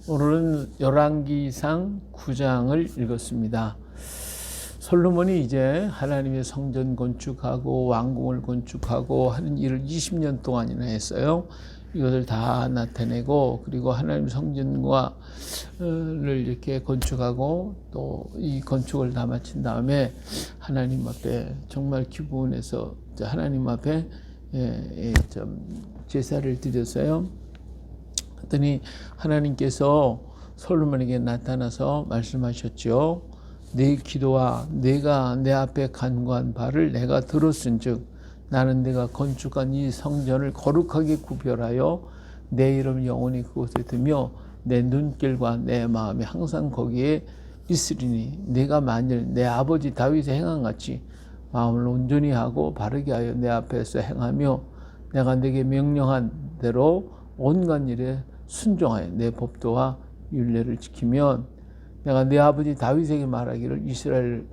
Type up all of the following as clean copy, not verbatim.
오늘은 열왕기상 9장을 읽었습니다. 솔로몬이 이제 하나님의 성전 건축하고 왕궁을 건축하고 하는 일을 20년 동안이나 했어요. 이것을 다 나타내고, 그리고 하나님 성전을 이렇게 건축하고 또 이 건축을 다 마친 다음에 하나님 앞에 정말 기분해서 하나님 앞에 제사를 드렸어요. 그랬더니 하나님께서 솔로몬에게 나타나서 말씀하셨죠. 네 기도와 내가 내 앞에 간구한 바를 내가 들었은즉 나는 내가 건축한 이 성전을 거룩하게 구별하여 내 이름 영원히 그곳에 두며 내 눈길과 내 마음이 항상 거기에 있으리니 내가 만일 내 아버지 다윗의 행한 같이 마음을 온전히 하고 바르게 하여 내 앞에서 행하며 내가 내게 명령한 대로 온갖 일에 순종하여 내 법도와 율례를 지키면 내가 내 아버지 다윗에게 말하기를 이스라엘의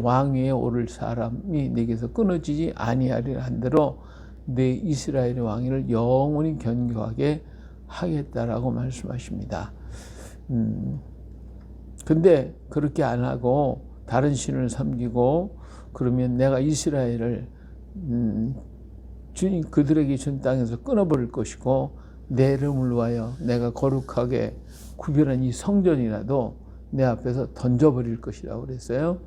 왕위에 오를 사람이 내게서 끊어지지 아니하리라 한대로 내 이스라엘의 왕위를 영원히 견고하게 하겠다라고 말씀하십니다. 근데 그렇게 안 하고 다른 신을 섬기고 그러면 내가 이스라엘을 주님 그들에게 준 땅에서 끊어버릴 것이고 내 이름을 위하여 내가 거룩하게 구별한 이 성전이라도 내 앞에서 던져버릴 것이라고 그랬어요.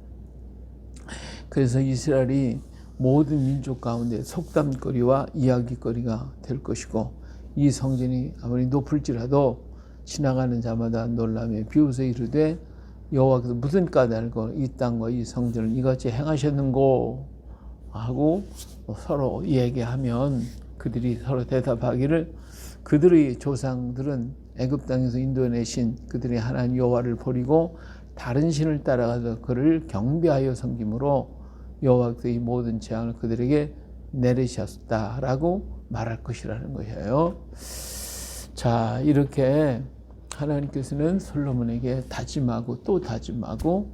그래서 이스라엘이 모든 민족 가운데 속담거리와 이야기거리가 될 것이고 이 성전이 아무리 높을지라도 지나가는 자마다 놀라며 비웃어 이르되 여호와께서 무슨 까닭으로 이 땅과 이 성전을 이같이 행하셨는고 하고 서로 얘기하면 그들이 서로 대답하기를 그들의 조상들은 애굽 땅에서 인도내신 그들의 하나님 여호와를 버리고 다른 신을 따라가서 그를 경배하여 섬김으로 여호와께서 이 모든 재앙을 그들에게 내리셨다라고 말할 것이라는 거예요. 자, 이렇게 하나님께서는 솔로몬에게 다짐하고 또 다짐하고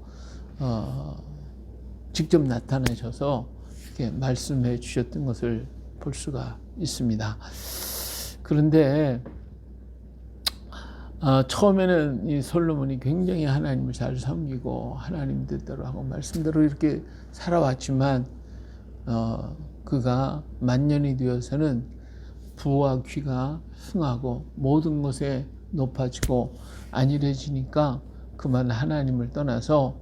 직접 나타나셔서 이렇게 말씀해 주셨던 것을 볼 수가 있습니다. 그런데 처음에는 이 솔로몬이 굉장히 하나님을 잘 섬기고 하나님 뜻대로 하고 말씀대로 이렇게 살아왔지만 그가 만년이 되어서는 부와 귀가 흥하고 모든 것에 높아지고 안일해지니까 그만 하나님을 떠나서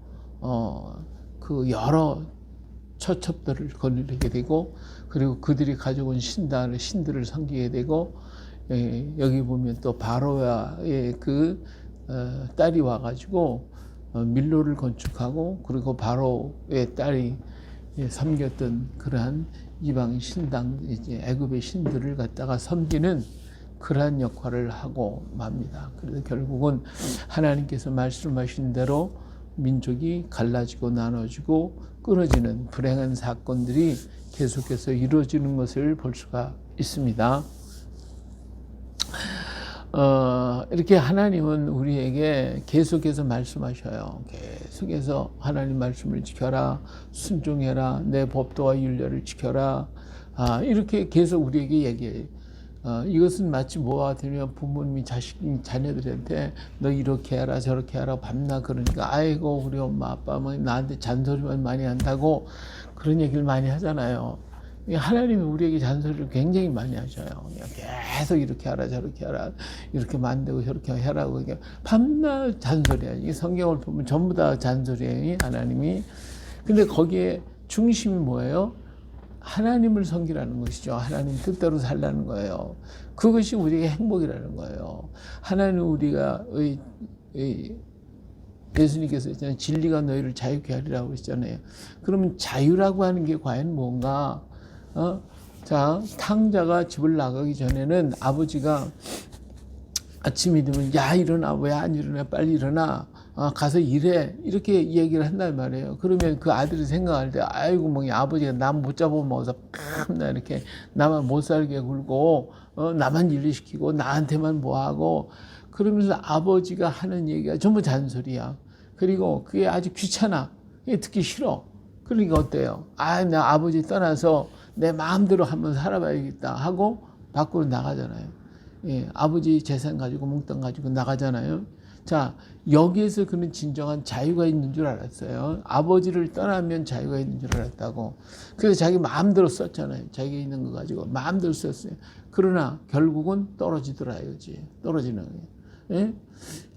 그 여러 처첩들을 거느리게 되고 그리고 그들이 가져온 신들을 섬기게 되고 여기 보면 또 바로의 그 딸이 와가지고 밀로를 건축하고 그리고 바로의 딸이 섬겼던 그러한 이방 신당 이제 애굽의 신들을 갖다가 섬기는 그러한 역할을 하고 맙니다. 그래서 결국은 하나님께서 말씀하신 대로 민족이 갈라지고 나눠지고 끊어지는 불행한 사건들이 계속해서 이루어지는 것을 볼 수가 있습니다. 이렇게 하나님은 우리에게 계속해서 말씀하셔요. 계속해서 하나님 말씀을 지켜라, 순종해라, 내 법도와 율례를 지켜라. 이렇게 계속 우리에게 얘기해요. 이것은 마치 뭐와 같으면 부모님이 자녀들한테 너 이렇게 해라 저렇게 해라 밤낮 그러니까 아이고 우리 엄마 아빠 뭐 나한테 잔소리만 많이 한다고 그런 얘기를 많이 하잖아요. 하나님이 우리에게 잔소리를 굉장히 많이 하셔요. 계속 이렇게 하라 저렇게 하라 이렇게 만들고 저렇게 해라고 밤낮 잔소리야. 이 성경을 보면 전부 다 잔소리예요. 하나님이. 근데 거기에 중심이 뭐예요? 하나님을 섬기라는 것이죠. 하나님 뜻대로 살라는 거예요. 그것이 우리에게 행복이라는 거예요. 하나님 우리가 예수님께서 있잖아요. 진리가 너희를 자유케 하리라고 했잖아요. 그러면 자유라고 하는 게 과연 뭔가? 자, 탕자가 집을 나가기 전에는 아버지가 아침이 되면 야 일어나 왜 안 일어나 빨리 일어나 가서 일해 이렇게 얘기를 한단 말이에요. 그러면 그 아들이 생각할 때 아이고 뭐 아버지가 남 못 잡아먹어서 나 이렇게 나만 못 살게 굴고 나만 일을 시키고 나한테만 뭐하고 그러면서 아버지가 하는 얘기가 전부 잔소리야. 그리고 그게 아주 귀찮아. 그게 듣기 싫어. 그러니까 어때요? 나 아버지 떠나서 내 마음대로 한번 살아봐야겠다 하고 밖으로 나가잖아요. 예, 아버지 재산 가지고 몽땅 가지고 나가잖아요. 자, 여기에서 그는 진정한 자유가 있는 줄 알았어요. 아버지를 떠나면 자유가 있는 줄 알았다고. 그래서 자기 마음대로 썼잖아요. 자기가 있는 거 가지고 마음대로 썼어요. 그러나 결국은 떨어지더라 이거지. 떨어지는 거예요. 예?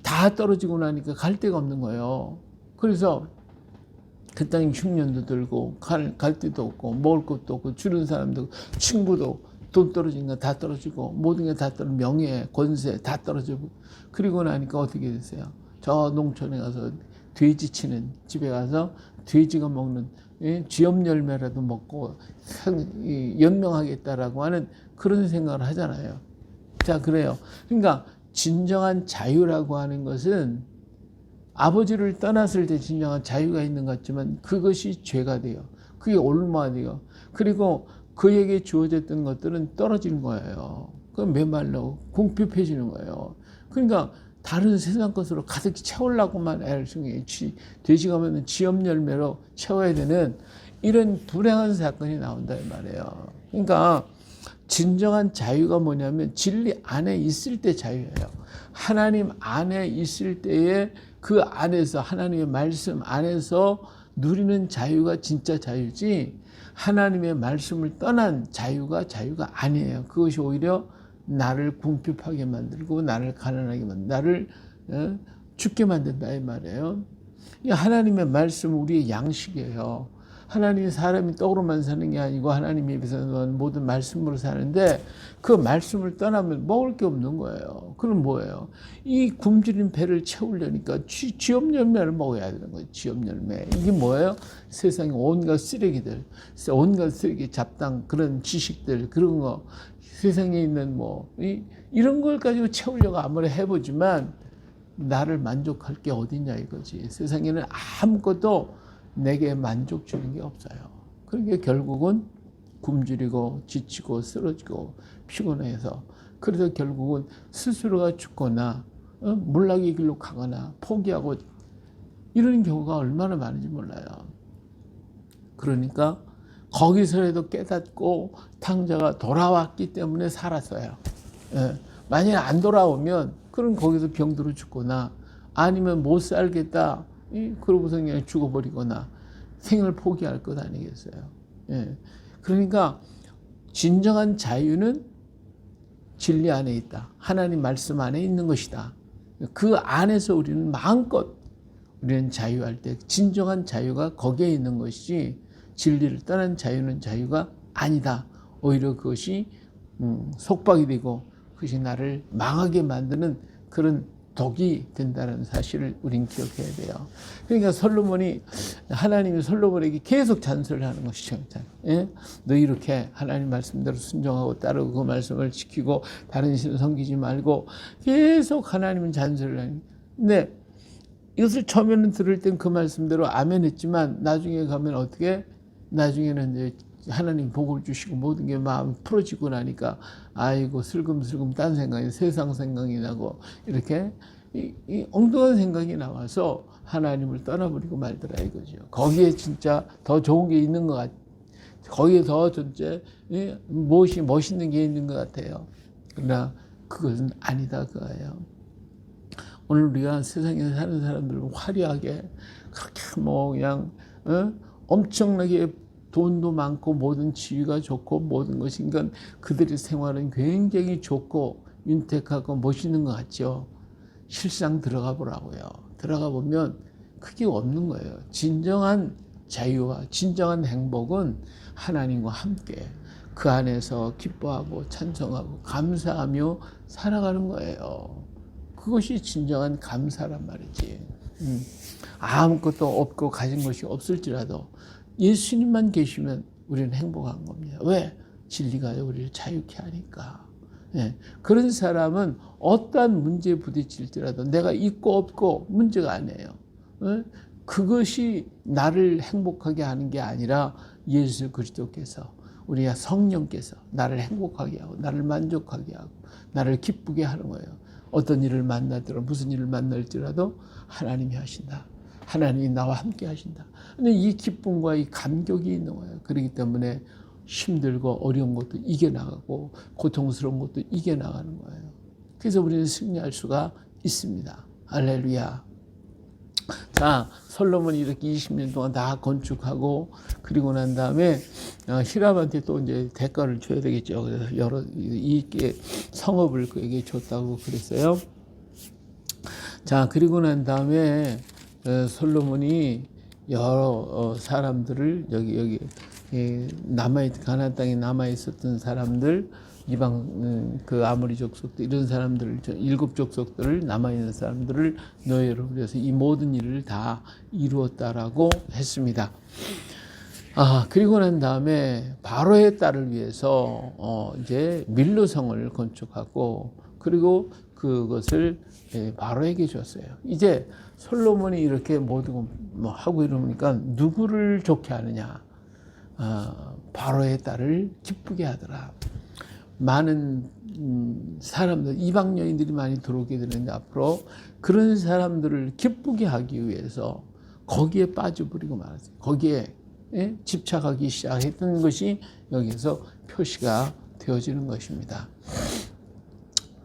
다 떨어지고 나니까 갈 데가 없는 거예요. 그래서 그 땅에 흉년도 들고 갈 데도 없고 먹을 것도 없고 주는 사람도 친구도 돈 떨어진 거 다 떨어지고 모든 게 다 떨어지고 명예 권세 다 떨어지고 그리고 나니까 어떻게 됐어요? 저 농촌에 가서 돼지 치는 집에 가서 돼지가 먹는 쥐염 열매라도 먹고 연명하겠다라고 하는 그런 생각을 하잖아요. 자, 그래요. 그러니까 진정한 자유라고 하는 것은 아버지를 떠났을 때 진정한 자유가 있는 것 같지만 그것이 죄가 돼요. 그게 올무가 돼요. 그리고 그에게 주어졌던 것들은 떨어지는 거예요. 그럼 메말라 궁핍해지는 거예요. 그러니까 다른 세상 것으로 가득 채우려고만 애를 쓰는 게 돼지가 먹는 쥐염 열매로 채워야 되는 이런 불행한 사건이 나온다 이 말이에요. 그러니까 진정한 자유가 뭐냐면 진리 안에 있을 때 자유예요. 하나님 안에 있을 때에 그 안에서 하나님의 말씀 안에서 누리는 자유가 진짜 자유지 하나님의 말씀을 떠난 자유가 아니에요. 그것이 오히려 나를 궁핍하게 만들고 나를 가난하게 만들고 나를 죽게 만든다 이 말이에요. 하나님의 말씀은 우리의 양식이에요. 하나님이 사람이 떡으로만 사는 게 아니고 하나님의 입에서는 모든 말씀으로 사는데 그 말씀을 떠나면 먹을 게 없는 거예요. 그럼 뭐예요? 이 굶주린 배를 채우려니까 쥐염 열매를 먹어야 되는 거예요. 쥐염 열매. 이게 뭐예요? 세상에 온갖 쓰레기들, 온갖 쓰레기, 잡당, 그런 지식들, 그런 거 세상에 있는 이런 걸 가지고 채우려고 아무리 해보지만 나를 만족할 게 어딨냐 이거지. 세상에는 아무것도 내게 만족 주는 게 없어요. 그러니까 결국은 굶주리고 지치고 쓰러지고 피곤해서 그래서 결국은 스스로가 죽거나 몰락의 길로 가거나 포기하고 이런 경우가 얼마나 많은지 몰라요. 그러니까 거기서라도 깨닫고 탕자가 돌아왔기 때문에 살았어요. 예. 만약에 안 돌아오면 그럼 거기서 병들어 죽거나 아니면 못 살겠다 그러고서 그냥 죽어버리거나 생을 포기할 것 아니겠어요. 예. 그러니까 진정한 자유는 진리 안에 있다. 하나님 말씀 안에 있는 것이다. 그 안에서 우리는 마음껏 우리는 자유할 때 진정한 자유가 거기에 있는 것이지 진리를 떠난 자유는 자유가 아니다. 오히려 그것이 속박이 되고 그것이 나를 망하게 만드는 그런 독이 된다는 사실을 우린 기억해야 돼요. 그러니까 하나님이 솔로몬에게 계속 잔소리를 하는 것이죠. 예? 너 이렇게 하나님 말씀대로 순종하고 따르고 그 말씀을 지키고 다른 신을 섬기지 말고 계속 하나님은 잔소리를 하는. 근데 이것을 처음에는 들을 땐 그 말씀대로 아멘 했지만 나중에 가면 어떻게? 나중에는 이제 하나님 복을 주시고 모든 게 마음이 풀어지고 나니까 아이고 슬금슬금 딴 생각이 세상 생각이 나고 이렇게 이 엉뚱한 생각이 나와서 하나님을 떠나버리고 말더라 이거죠. 거기에 진짜 더 좋은 게 있는 것 같아요. 거기에 더 진짜 무엇이 멋있는 게 있는 것 같아요. 그러나 그것은 아니다 그거예요. 오늘 우리가 세상에 사는 사람들은 화려하게 그렇게 그냥 엄청나게 돈도 많고 모든 지위가 좋고 모든 것이 그러니까 그들의 생활은 굉장히 좋고 윤택하고 멋있는 것 같죠. 실상 들어가 보라고요. 들어가 보면 그게 없는 거예요. 진정한 자유와 진정한 행복은 하나님과 함께 그 안에서 기뻐하고 찬송하고 감사하며 살아가는 거예요. 그것이 진정한 감사란 말이지. 아무것도 없고 가진 것이 없을지라도 예수님만 계시면 우리는 행복한 겁니다. 왜? 진리가 우리를 자유케 하니까. 예. 그런 사람은 어떠한 문제에 부딪힐지라도 내가 있고 없고 문제가 아니에요. 예? 그것이 나를 행복하게 하는 게 아니라 예수 그리스도께서 우리가 성령께서 나를 행복하게 하고 나를 만족하게 하고 나를 기쁘게 하는 거예요. 어떤 일을 만나더라도 무슨 일을 만날지라도 하나님이 하신다. 하나님이 나와 함께 하신다. 근데 이 기쁨과 이 감격이 있는 거예요. 그렇기 때문에 힘들고 어려운 것도 이겨나가고 고통스러운 것도 이겨나가는 거예요. 그래서 우리는 승리할 수가 있습니다. 할렐루야. 자, 솔로몬이 이렇게 20년 동안 다 건축하고 그리고 난 다음에 히람한테 또 이제 대가를 줘야 되겠죠. 그래서 여러 이게 성읍을 그에게 줬다고 그랬어요. 자, 그리고 난 다음에 솔로몬이 여러 사람들을 여기 가나안 땅에 남아 있었던 사람들, 이방 그 아모리 족속들 이런 사람들을 7 족속들을 남아 있는 사람들을 노예로 부려서 이 모든 일을 다 이루었다라고 했습니다. 그리고 난 다음에 바로의 딸을 위해서 이제 밀로성을 건축하고 그리고 그것을 바로에게 줬어요. 이제 솔로몬이 이렇게 모두 뭐 하고 이러니까 누구를 좋게 하느냐? 바로의 딸을 기쁘게 하더라. 많은 사람들, 이방 여인들이 많이 들어오게 되는데 앞으로 그런 사람들을 기쁘게 하기 위해서 거기에 빠져버리고 말았어요. 거기에 집착하기 시작했던 것이 여기서 표시가 되어지는 것입니다.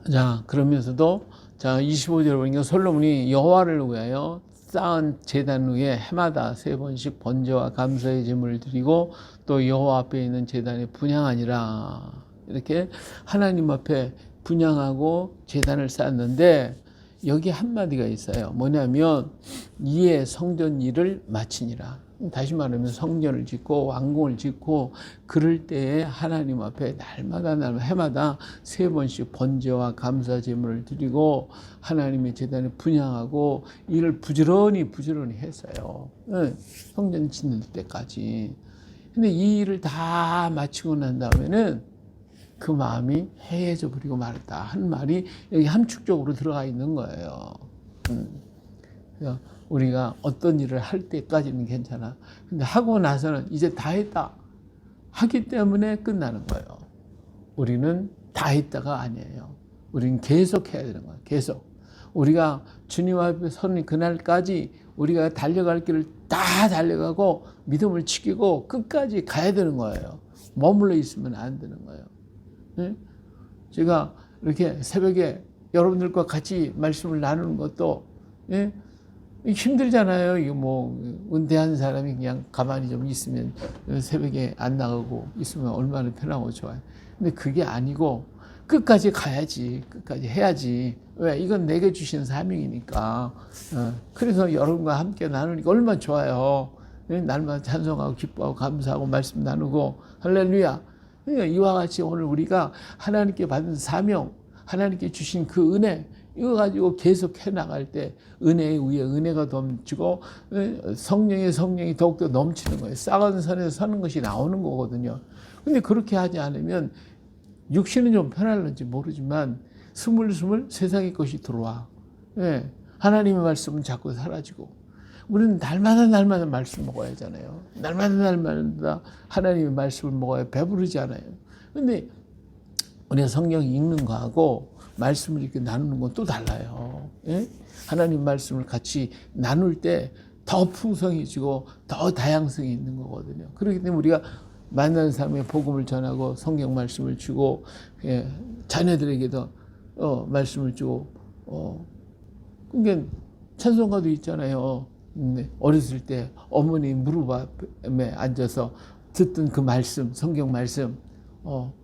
자, 그러면서도 자 25절에 보니까 솔로몬이 여호와를 위하여 쌓은 제단 위에 해마다 3번씩 번제와 감사의 제물을 드리고 또 여호와 앞에 있는 제단에 분향하니라. 이렇게 하나님 앞에 분향하고 제단을 쌓았는데 여기 한마디가 있어요. 뭐냐면 이에 성전 일을 마치니라. 다시 말하면 성전을 짓고 왕궁을 짓고 그럴 때에 하나님 앞에 날마다 해마다 3번씩 번제와 감사 제물을 드리고 하나님의 제단에 분향하고 이를 부지런히 했어요. 성전 짓는 때까지. 근데 이 일을 다 마치고 난 다음에는 그 마음이 해해져 버리고 말았다 한 말이 여기 함축적으로 들어가 있는 거예요. 우리가 어떤 일을 할 때까지는 괜찮아. 근데 하고 나서는 이제 다 했다 하기 때문에 끝나는 거예요. 우리는 다 했다가 아니에요. 우리는 계속 해야 되는 거예요. 계속. 우리가 주님 앞에 서는 그날까지 우리가 달려갈 길을 다 달려가고 믿음을 지키고 끝까지 가야 되는 거예요. 머물러 있으면 안 되는 거예요. 제가 이렇게 새벽에 여러분들과 같이 말씀을 나누는 것도 힘들잖아요. 이거 뭐 은퇴한 사람이 그냥 가만히 좀 있으면 새벽에 안 나가고 있으면 얼마나 편하고 좋아요. 근데 그게 아니고 끝까지 가야지, 끝까지 해야지. 왜? 이건 내게 주신 사명이니까. 그래서 여러분과 함께 나누니까 얼마나 좋아요. 날마다 찬송하고 기뻐하고 감사하고 말씀 나누고 할렐루야. 그러니까 이와 같이 오늘 우리가 하나님께 받은 사명, 하나님께 주신 그 은혜 이거 가지고 계속 해나갈 때 은혜 위에 은혜가 넘치고 성령이 더욱더 넘치는 거예요. 싹은 선에서 서는 것이 나오는 거거든요. 근데 그렇게 하지 않으면 육신은 좀 편할는지 모르지만 스물스물 세상의 것이 들어와. 하나님의 말씀은 자꾸 사라지고 우리는 날마다 말씀 먹어야 하잖아요. 날마다 하나님의 말씀을 먹어야 배부르지 않아요. 근데 우리가 성경 읽는 거하고 말씀을 이렇게 나누는 건 또 달라요. 하나님 말씀을 같이 나눌 때 더 풍성해지고 더 다양성이 있는 거거든요. 그렇기 때문에 우리가 만나는 사람의 복음을 전하고 성경 말씀을 주고 자녀들에게도 말씀을 주고 그러니까 찬송가도 있잖아요. 어렸을 때 어머니 무릎 앞에 앉아서 듣던 그 말씀, 성경 말씀,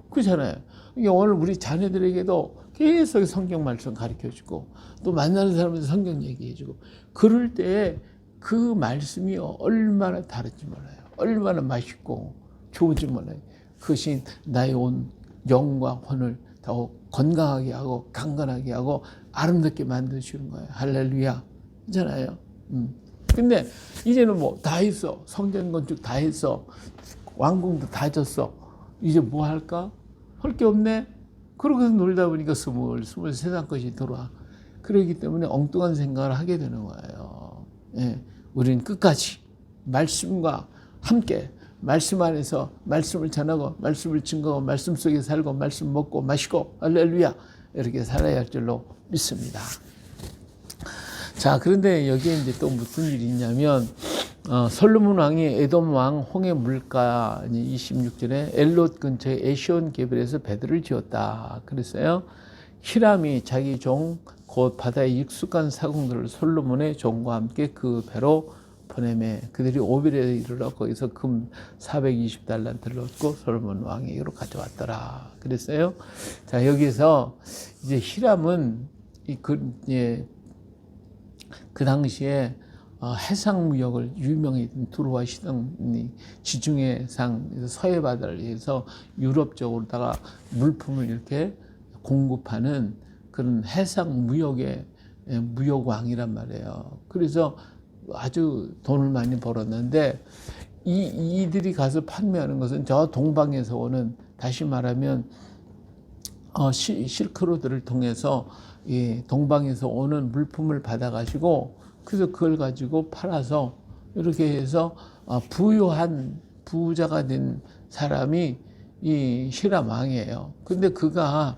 그렇잖아요. 그러니까 오늘 우리 자녀들에게도 계속 성경 말씀 가르쳐주고 또 만나는 사람한테 성경 얘기해주고 그럴 때 그 말씀이 얼마나 다른지 몰라요. 얼마나 맛있고 좋은지 몰라요. 그것이 나의 온 영과 혼을 더욱 건강하게 하고 강건하게 하고 아름답게 만드시는 거예요. 할렐루야. 그렇잖아요. 근데 이제는 뭐 다 했어. 성전 건축 다 했어. 왕궁도 다 졌어. 이제 뭐 할까? 할 게 없네. 그러고서 놀다 보니까 스물 세상 것이 들어와. 그러기 때문에 엉뚱한 생각을 하게 되는 거예요. 우리는 끝까지 말씀과 함께 말씀 안에서 말씀을 전하고 말씀을 증거하고 말씀 속에 살고 말씀 먹고 마시고 할렐루야 이렇게 살아야 할 줄로 믿습니다. 자, 그런데 여기에 이제 또 무슨 일이 있냐면 솔로몬 왕이 에돔 왕 홍해 물가 26절에 엘롯 근처에 에시온 게벨에서 배들을 지었다 그랬어요. 히람이 자기 종 곧 바다의 익숙한 사공들을 솔로몬의 종과 함께 그 배로 보내매 그들이 오빌에 이르러 거기서 금 420달란트를 얻고 솔로몬 왕에게로 가져왔더라. 그랬어요. 자, 여기서 이제 히람은 그 당시에 해상 무역을 유명했던 두로와 시돈이 지중해 상 서해 바다를 위해서 유럽 쪽으로다가 물품을 이렇게 공급하는 그런 해상 무역의 무역왕이란 말이에요. 그래서 아주 돈을 많이 벌었는데 이들이 가서 판매하는 것은 저 동방에서 오는, 다시 말하면 실크로드를 통해서 동방에서 오는 물품을 받아가지고 그래서 그걸 가지고 팔아서 이렇게 해서 부유한 부자가 된 사람이 이 히람 왕이에요. 근데 그가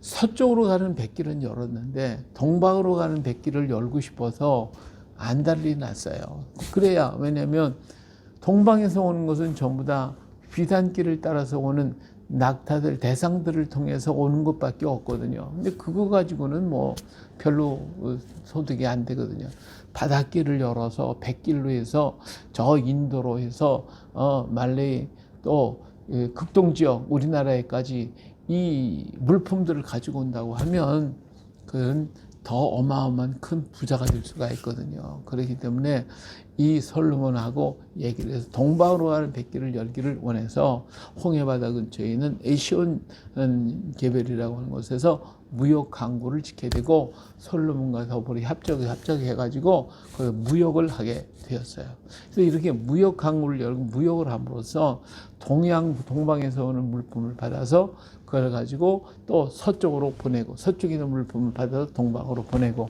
서쪽으로 가는 뱃길은 열었는데 동방으로 가는 뱃길을 열고 싶어서 안달이 났어요. 그래야, 왜냐면 동방에서 오는 것은 전부 다 비단길을 따라서 오는 낙타들, 대상들을 통해서 오는 것밖에 없거든요. 근데 그거 가지고는 뭐 별로 소득이 안 되거든요. 바닷길을 열어서 뱃길로 해서 저 인도로 해서 말레이 또 극동지역 우리나라에까지 이 물품들을 가지고 온다고 하면 그건 더 어마어마한 큰 부자가 될 수가 있거든요. 그렇기 때문에 이 솔로몬하고 얘기를 해서 동방으로 가는 뱃길을 열기를 원해서 홍해바다 근처에 있는 에시온 게벨이라고 하는 곳에서 무역 강구를 짓게 되고 솔로몬과 더불어 합작해가지고 그 무역을 하게 되었어요. 그래서 이렇게 무역 강구를 열고 무역을 함으로써 동방에서 오는 물품을 받아서 그걸 가지고 또 서쪽으로 보내고 서쪽에 있는 물품을 받아서 동방으로 보내고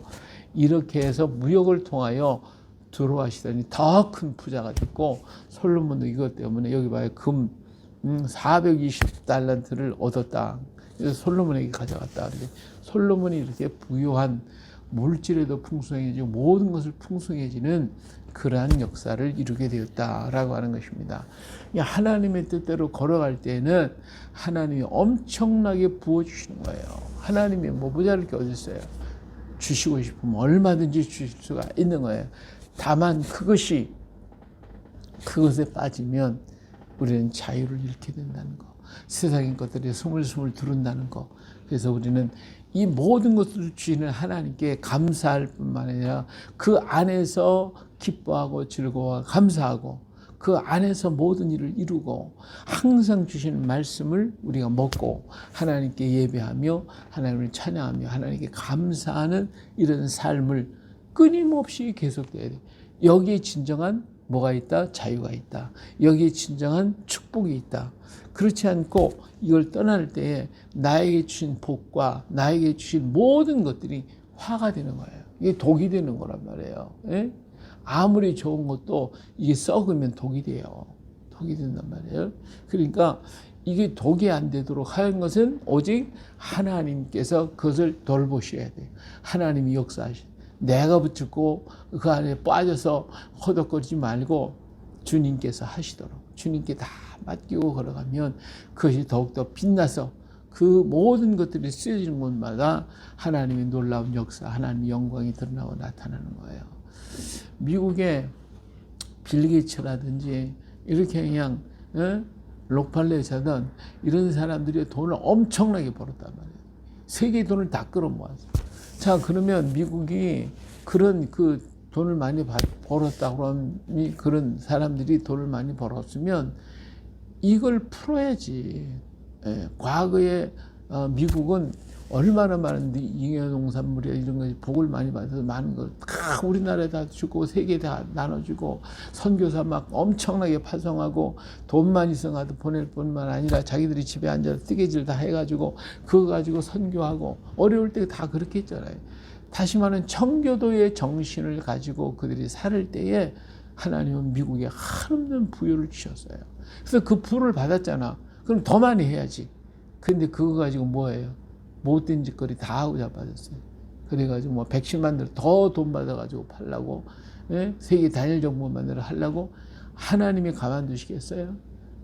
이렇게 해서 무역을 통하여 두로하시더니 더 큰 부자가 됐고 솔로몬도 이것 때문에 여기 봐요. 금 420달란트를 얻었다. 그래서 솔로몬에게 가져갔다. 근데 솔로몬이 이렇게 부유한 물질에도 풍성해지고 모든 것을 풍성해지는 그러한 역사를 이루게 되었다라고 하는 것입니다. 하나님의 뜻대로 걸어갈 때는 하나님이 엄청나게 부어주시는 거예요. 하나님이 뭐 모자랄 게 어디 있어요. 주시고 싶으면 얼마든지 주실 수가 있는 거예요. 다만 그것에 빠지면 우리는 자유를 잃게 된다는 거. 세상의 것들이 스물스물 두른다는 거. 그래서 우리는 이 모든 것을 주시는 하나님께 감사할 뿐만 아니라 그 안에서 기뻐하고 즐거워하고 감사하고 그 안에서 모든 일을 이루고 항상 주시는 말씀을 우리가 먹고 하나님께 예배하며 하나님을 찬양하며 하나님께 감사하는 이런 삶을 끊임없이 계속돼야 돼. 여기에 진정한 뭐가 있다? 자유가 있다. 여기에 진정한 축복이 있다. 그렇지 않고 이걸 떠날 때에 나에게 주신 복과 나에게 주신 모든 것들이 화가 되는 거예요. 이게 독이 되는 거란 말이에요. 예? 아무리 좋은 것도 이게 썩으면 독이 돼요. 독이 된단 말이에요. 그러니까 이게 독이 안 되도록 하는 것은 오직 하나님께서 그것을 돌보셔야 돼요. 하나님이 역사하셔야 돼요. 내가 붙잡고 그 안에 빠져서 허덕거리지 말고 주님께서 하시도록 주님께 다 맡기고 걸어가면 그것이 더욱더 빛나서 그 모든 것들이 쓰여지는 곳마다 하나님의 놀라운 역사, 하나님의 영광이 드러나고 나타나는 거예요. 미국의 빌 게이츠라든지 이렇게 그냥 록팔레사든 이런 사람들이 돈을 엄청나게 벌었단 말이에요. 세계의 돈을 다 끌어모았어요. 자, 그러면 미국이 그런 그 돈을 많이 벌었다 그러면 그런 사람들이 돈을 많이 벌었으면 이걸 풀어야지. 예, 과거에 미국은 얼마나 많은 잉여농산물이나 이런 거 복을 많이 받아서 많은 거 다 우리나라에다 주고 세계에 다 나눠주고 선교사 막 엄청나게 파송하고 돈만 있어가도 보낼 뿐만 아니라 자기들이 집에 앉아서 뜨개질 다 해가지고 그거 가지고 선교하고 어려울 때 다 그렇게 했잖아요. 다시 말하면 청교도의 정신을 가지고 그들이 살 때에 하나님은 미국에 한없는 부유를 주셨어요. 그래서 그 부를 받았잖아. 그럼 더 많이 해야지. 근데 그거 가지고 뭐예요? 못된 짓거리 다 하고 자빠졌어요. 그래가지고 뭐 백신 만들어 더 돈 받아가지고 팔라고, 예? 세계 단일 정부 만들어 하려고 하나님이 가만두시겠어요?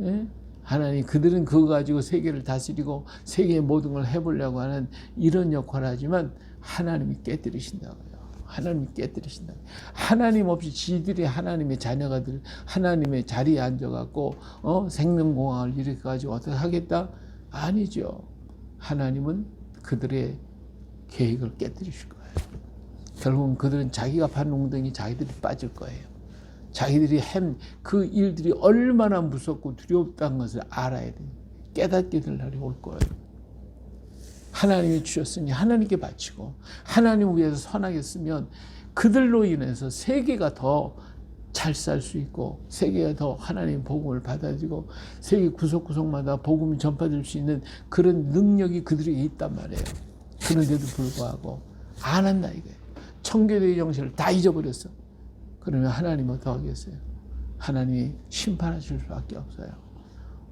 예? 하나님 그들은 그거 가지고 세계를 다스리고 세계의 모든 걸 해보려고 하는 이런 역할을 하지만 하나님이 깨뜨리신다고요. 하나님이 깨뜨리신다. 하나님 없이 지들이 하나님의 자녀가 될 하나님의 자리에 앉아갖고 생명공학을 이렇게 가지고 어떻게 하겠다? 아니죠. 하나님은 그들의 계획을 깨뜨리실 거예요. 결국은 그들은 자기가 판 웅덩이 자기들이 빠질 거예요. 자기들이 한 그 일들이 얼마나 무섭고 두렵다는 것을 알아야 돼요. 깨닫게 될 날이 올 거예요. 하나님이 주셨으니 하나님께 바치고 하나님을 위해서 선하게 쓰면 그들로 인해서 세계가 더 잘 살 수 있고 세계가 더 하나님의 복음을 받아들이고 세계 구석구석마다 복음이 전파될 수 있는 그런 능력이 그들에게 있단 말이에요. 그런데도 불구하고 안 한다 이거예요. 청교도의 정신을 다 잊어버렸어. 그러면 하나님은 어떻게 하겠어요? 하나님이 심판하실 수밖에 없어요.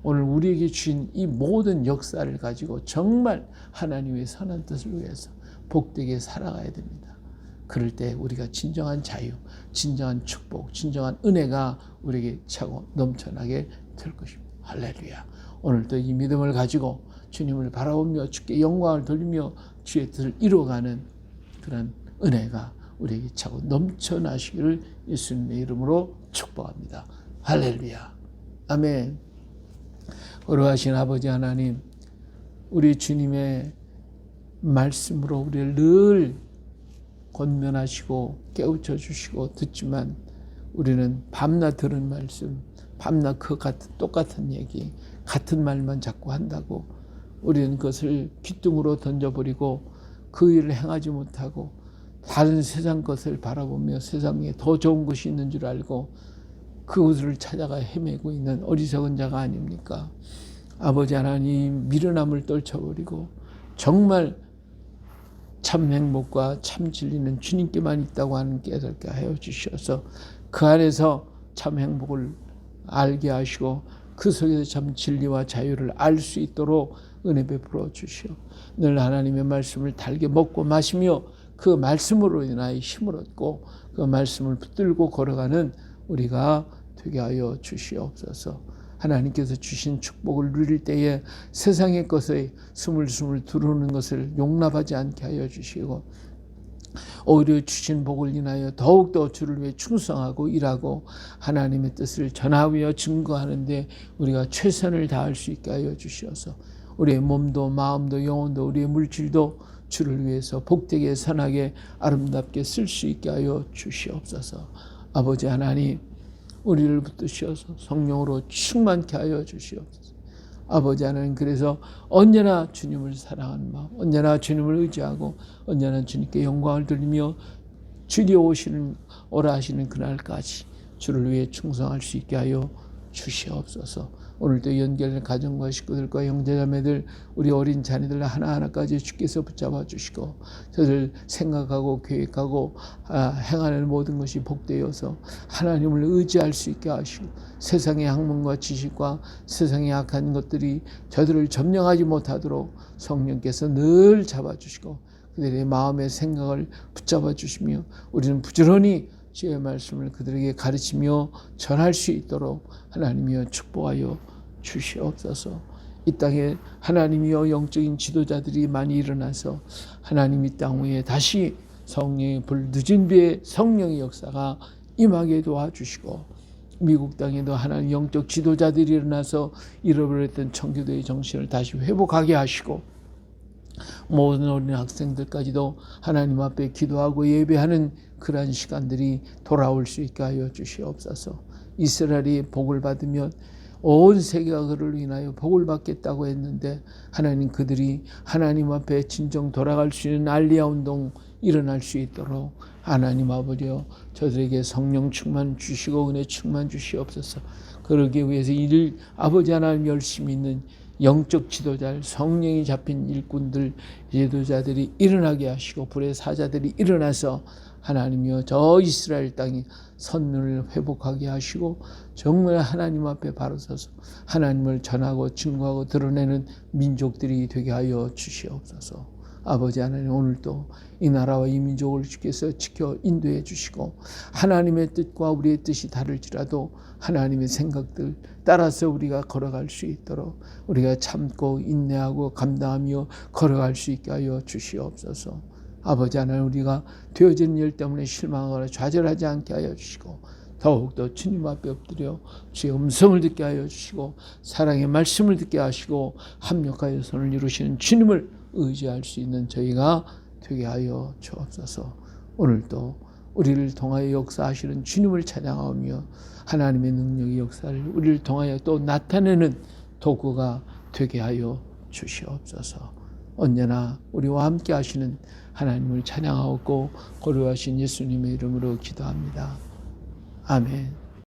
오늘 우리에게 주신 이 모든 역사를 가지고 정말 하나님의 선한 뜻을 위해서 복되게 살아가야 됩니다. 그럴 때 우리가 진정한 자유, 진정한 축복, 진정한 은혜가 우리에게 차고 넘쳐나게 될 것입니다. 할렐루야. 오늘도 이 믿음을 가지고 주님을 바라보며 주께 영광을 돌리며 주의 뜻을 이루어가는 그런 은혜가 우리에게 차고 넘쳐나시기를 예수님의 이름으로 축복합니다. 할렐루야. 아멘. 거룩하신 아버지 하나님, 우리 주님의 말씀으로 우리를 늘 권면하시고 깨우쳐 주시고 듣지만 우리는 밤낮 들은 말씀, 밤낮 그 똑같은 얘기, 같은 말만 자꾸 한다고 우리는 그것을 귓등으로 던져버리고 그 일을 행하지 못하고 다른 세상 것을 바라보며 세상에 더 좋은 것이 있는 줄 알고 그것을 찾아가 헤매고 있는 어리석은 자가 아닙니까? 아버지 하나님, 미련함을 떨쳐버리고 정말 참 행복과 참 진리는 주님께만 있다고 하는 깨닫게 하여 주셔서 그 안에서 참 행복을 알게 하시고 그 속에서 참 진리와 자유를 알 수 있도록 은혜 베풀어 주시오. 늘 하나님의 말씀을 달게 먹고 마시며 그 말씀으로 인하여 힘을 얻고 그 말씀을 붙들고 걸어가는 우리가 되게 하여 주시옵소서. 하나님께서 주신 축복을 누릴 때에 세상의 것에 스물스물 들어오는 것을 용납하지 않게 하여 주시고 오히려 주신 복을 인하여 더욱더 주를 위해 충성하고 일하고 하나님의 뜻을 전하며 증거하는데 우리가 최선을 다할 수 있게 하여 주시어서 우리의 몸도 마음도 영혼도 우리의 물질도 주를 위해서 복되게 선하게 아름답게 쓸 수 있게 하여 주시옵소서. 아버지 하나님, 우리를 붙드셔서 성령으로 충만케 하여 주시옵소서. 아버지 하나님, 그래서 언제나 주님을 사랑하는 마음, 언제나 주님을 의지하고 언제나 주님께 영광을 돌리며 주님 오라 하시는 그날까지 주를 위해 충성할 수 있게 하여 주시옵소서. 오늘도 연결된 가정과 식구들과 형제자매들, 우리 어린 자녀들 하나하나까지 주께서 붙잡아 주시고 저들 생각하고 계획하고 행하는 모든 것이 복되어서 하나님을 의지할 수 있게 하시고 세상의 학문과 지식과 세상의 악한 것들이 저들을 점령하지 못하도록 성령께서 늘 잡아주시고 그들의 마음의 생각을 붙잡아 주시며 우리는 부지런히 주의 말씀을 그들에게 가르치며 전할 수 있도록 하나님이여 축복하여 주시옵소서. 이 땅에 하나님이여 영적인 지도자들이 많이 일어나서 하나님 이 땅 위에 다시 성령의 불 늦은 비에 성령의 역사가 임하게 도와주시고 미국 땅에도 하나님 영적 지도자들이 일어나서 잃어버렸던 청교도의 정신을 다시 회복하게 하시고 모든 어린 학생들까지도 하나님 앞에 기도하고 예배하는 그러한 시간들이 돌아올 수 있게 하여 주시옵소서. 이스라엘이 복을 받으면 온 세계가 그를 인하여 복을 받겠다고 했는데 하나님 그들이 하나님 앞에 진정 돌아갈 수 있는 알리야 운동 일어날 수 있도록 하나님 아버지여 저들에게 성령 충만 주시고 은혜 충만 주시옵소서. 그러기 위해서 아버지 하나님 열심히 있는 영적 지도자, 성령이 잡힌 일꾼들, 지도자들이 일어나게 하시고 불의 사자들이 일어나서 하나님이여 저 이스라엘 땅이 선을 회복하게 하시고 정말 하나님 앞에 바로 서서 하나님을 전하고 증거하고 드러내는 민족들이 되게 하여 주시옵소서. 아버지 하나님, 오늘도 이 나라와 이 민족을 주께서 지켜 인도해 주시고, 하나님의 뜻과 우리의 뜻이 다를지라도 하나님의 생각들 따라서 우리가 걸어갈 수 있도록 우리가 참고 인내하고 감당하며 걸어갈 수 있게 하여 주시옵소서. 아버지 하나님, 우리가 되어진 일 때문에 실망하거나 좌절하지 않게 하여 주시고, 더욱더 주님 앞에 엎드려 주의 음성을 듣게 하여 주시고, 사랑의 말씀을 듣게 하시고, 합력하여 선을 이루시는 주님을 의지할 수 있는 저희가 되게 하여 주옵소서. 오늘도 우리를 통하여 역사하시는 주님을 찬양하며 하나님의 능력의 역사를 우리를 통하여 또 나타내는 도구가 되게 하여 주시옵소서. 언제나 우리와 함께 하시는 하나님을 찬양하고 고려하신 예수님의 이름으로 기도합니다. 아멘.